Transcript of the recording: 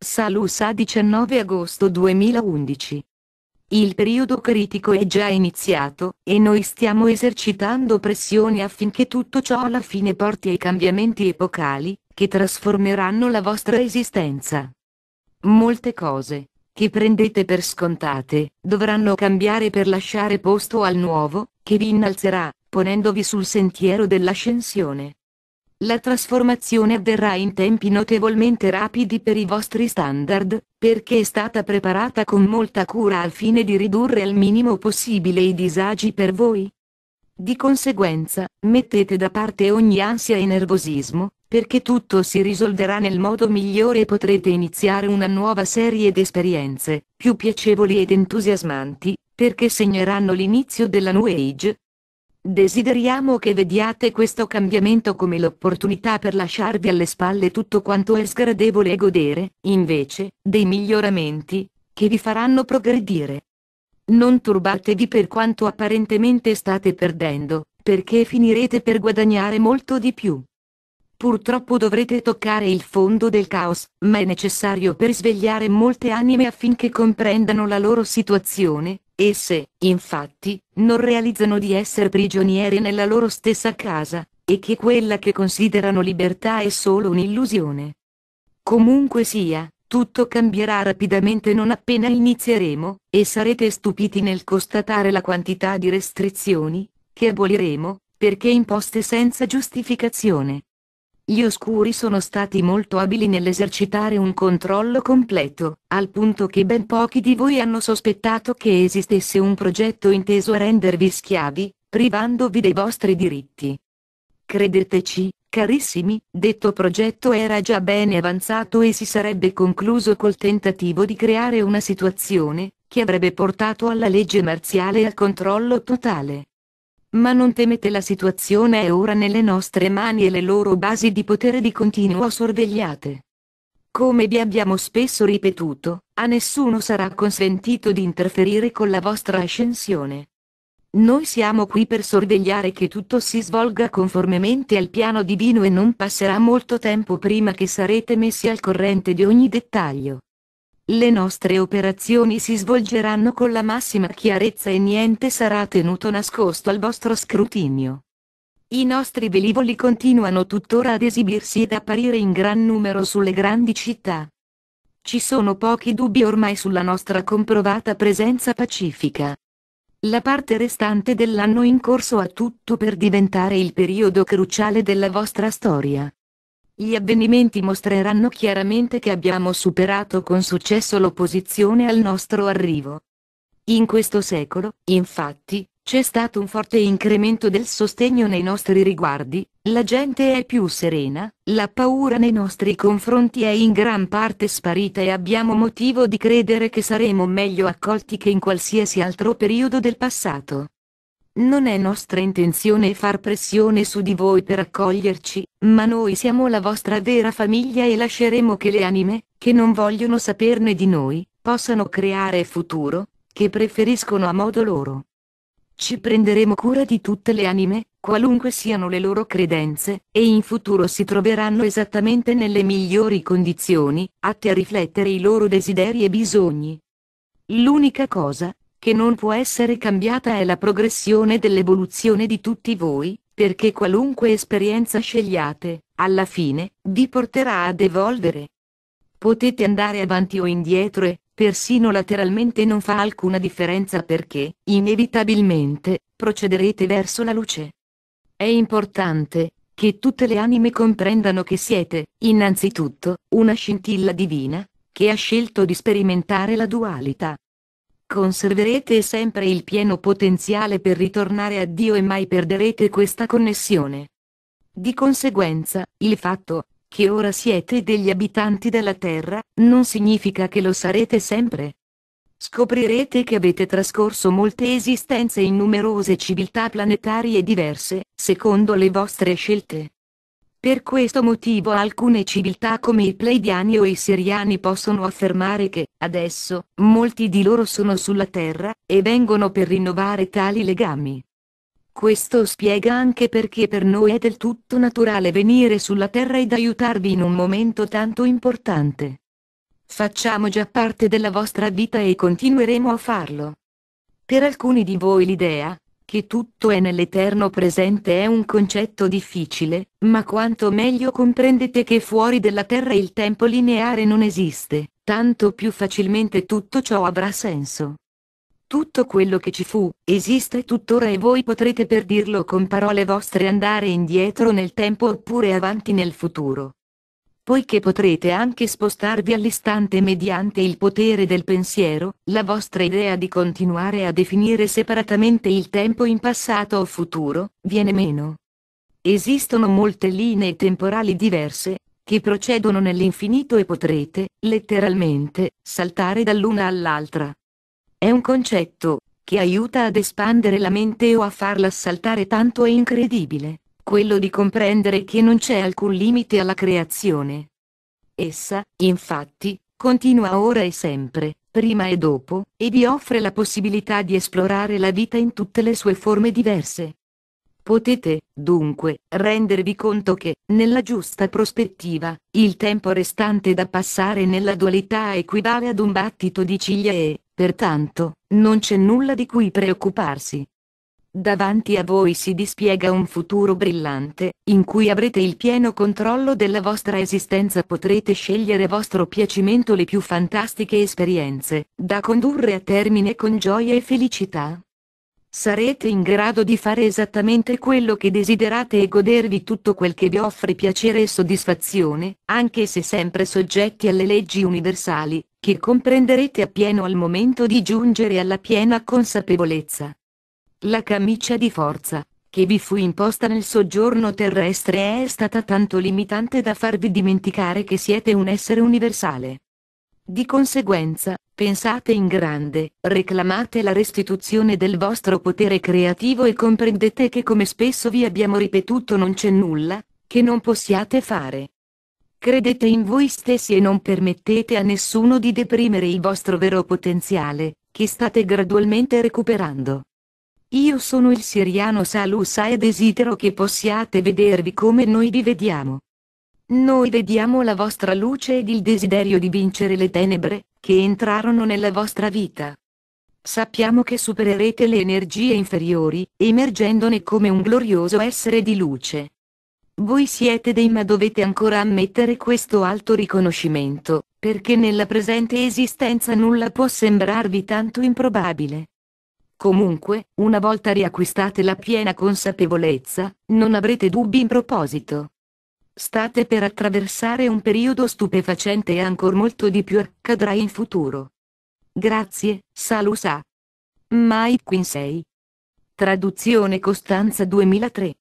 Salusa 19 agosto 2011. Il periodo critico è già iniziato, e noi stiamo esercitando pressioni affinché tutto ciò alla fine porti ai cambiamenti epocali, che trasformeranno la vostra esistenza. Molte cose, che prendete per scontate, dovranno cambiare per lasciare posto al nuovo, che vi innalzerà, ponendovi sul sentiero dell'ascensione. La trasformazione avverrà in tempi notevolmente rapidi per i vostri standard, perché è stata preparata con molta cura al fine di ridurre al minimo possibile i disagi per voi. Di conseguenza, mettete da parte ogni ansia e nervosismo, perché tutto si risolverà nel modo migliore e potrete iniziare una nuova serie di esperienze, più piacevoli ed entusiasmanti, perché segneranno l'inizio della New Age. Desideriamo che vediate questo cambiamento come l'opportunità per lasciarvi alle spalle tutto quanto è sgradevole e godere, invece, dei miglioramenti, che vi faranno progredire. Non turbatevi per quanto apparentemente state perdendo, perché finirete per guadagnare molto di più. Purtroppo dovrete toccare il fondo del caos, ma è necessario per svegliare molte anime affinché comprendano la loro situazione. Esse, infatti, non realizzano di essere prigioniere nella loro stessa casa, e che quella che considerano libertà è solo un'illusione. Comunque sia, tutto cambierà rapidamente non appena inizieremo, e sarete stupiti nel constatare la quantità di restrizioni che aboliremo, perché imposte senza giustificazione. Gli oscuri sono stati molto abili nell'esercitare un controllo completo, al punto che ben pochi di voi hanno sospettato che esistesse un progetto inteso a rendervi schiavi, privandovi dei vostri diritti. Credeteci, carissimi, detto progetto era già bene avanzato e si sarebbe concluso col tentativo di creare una situazione che avrebbe portato alla legge marziale e al controllo totale. Ma non temete, la situazione è ora nelle nostre mani e le loro basi di potere di continuo sorvegliate. Come vi abbiamo spesso ripetuto, a nessuno sarà consentito di interferire con la vostra ascensione. Noi siamo qui per sorvegliare che tutto si svolga conformemente al piano divino e non passerà molto tempo prima che sarete messi al corrente di ogni dettaglio. Le nostre operazioni si svolgeranno con la massima chiarezza e niente sarà tenuto nascosto al vostro scrutinio. I nostri velivoli continuano tuttora ad esibirsi ed apparire in gran numero sulle grandi città. Ci sono pochi dubbi ormai sulla nostra comprovata presenza pacifica. La parte restante dell'anno in corso ha tutto per diventare il periodo cruciale della vostra storia. Gli avvenimenti mostreranno chiaramente che abbiamo superato con successo l'opposizione al nostro arrivo. In questo secolo, infatti, c'è stato un forte incremento del sostegno nei nostri riguardi, la gente è più serena, la paura nei nostri confronti è in gran parte sparita e abbiamo motivo di credere che saremo meglio accolti che in qualsiasi altro periodo del passato. Non è nostra intenzione far pressione su di voi per accoglierci, ma noi siamo la vostra vera famiglia e lasceremo che le anime, che non vogliono saperne di noi, possano creare futuro, che preferiscono a modo loro. Ci prenderemo cura di tutte le anime, qualunque siano le loro credenze, e in futuro si troveranno esattamente nelle migliori condizioni, atte a riflettere i loro desideri e bisogni. L'unica cosa che non può essere cambiata è la progressione dell'evoluzione di tutti voi, perché qualunque esperienza scegliate, alla fine, vi porterà ad evolvere. Potete andare avanti o indietro e, persino lateralmente non fa alcuna differenza perché, inevitabilmente, procederete verso la luce. È importante che tutte le anime comprendano che siete, innanzitutto, una scintilla divina, che ha scelto di sperimentare la dualità. Conserverete sempre il pieno potenziale per ritornare a Dio e mai perderete questa connessione. Di conseguenza, il fatto che ora siete degli abitanti della Terra, non significa che lo sarete sempre. Scoprirete che avete trascorso molte esistenze in numerose civiltà planetarie diverse, secondo le vostre scelte. Per questo motivo alcune civiltà come i Pleiadiani o i Siriani possono affermare che, adesso, molti di loro sono sulla Terra, e vengono per rinnovare tali legami. Questo spiega anche perché per noi è del tutto naturale venire sulla Terra ed aiutarvi in un momento tanto importante. Facciamo già parte della vostra vita e continueremo a farlo. Per alcuni di voi l'idea che tutto è nell'eterno presente è un concetto difficile, ma quanto meglio comprendete che fuori della Terra il tempo lineare non esiste, tanto più facilmente tutto ciò avrà senso. Tutto quello che ci fu, esiste tuttora e voi potrete per dirlo con parole vostre andare indietro nel tempo oppure avanti nel futuro. Poiché potrete anche spostarvi all'istante mediante il potere del pensiero, la vostra idea di continuare a definire separatamente il tempo in passato o futuro, viene meno. Esistono molte linee temporali diverse, che procedono nell'infinito e potrete, letteralmente, saltare dall'una all'altra. È un concetto che aiuta ad espandere la mente o a farla saltare tanto è incredibile, quello di comprendere che non c'è alcun limite alla creazione. Essa, infatti, continua ora e sempre, prima e dopo, e vi offre la possibilità di esplorare la vita in tutte le sue forme diverse. Potete, dunque, rendervi conto che, nella giusta prospettiva, il tempo restante da passare nella dualità equivale ad un battito di ciglia e, pertanto, non c'è nulla di cui preoccuparsi. Davanti a voi si dispiega un futuro brillante, in cui avrete il pieno controllo della vostra esistenza, potrete scegliere a vostro piacimento le più fantastiche esperienze, da condurre a termine con gioia e felicità. Sarete in grado di fare esattamente quello che desiderate e godervi tutto quel che vi offre piacere e soddisfazione, anche se sempre soggetti alle leggi universali, che comprenderete appieno al momento di giungere alla piena consapevolezza. La camicia di forza, che vi fu imposta nel soggiorno terrestre, è stata tanto limitante da farvi dimenticare che siete un essere universale. Di conseguenza, pensate in grande, reclamate la restituzione del vostro potere creativo e comprendete che, come spesso vi abbiamo ripetuto, non c'è nulla che non possiate fare. Credete in voi stessi e non permettete a nessuno di deprimere il vostro vero potenziale, che state gradualmente recuperando. Io sono il Siriano Salusa e desidero che possiate vedervi come noi vi vediamo. Noi vediamo la vostra luce ed il desiderio di vincere le tenebre, che entrarono nella vostra vita. Sappiamo che supererete le energie inferiori, emergendone come un glorioso essere di luce. Voi siete dei, ma dovete ancora ammettere questo alto riconoscimento, perché nella presente esistenza nulla può sembrarvi tanto improbabile. Comunque, una volta riacquistate la piena consapevolezza, non avrete dubbi in proposito. State per attraversare un periodo stupefacente e ancor molto di più accadrà in futuro. Grazie, Salusa. Mike Quinsey. Traduzione Costanza 2003.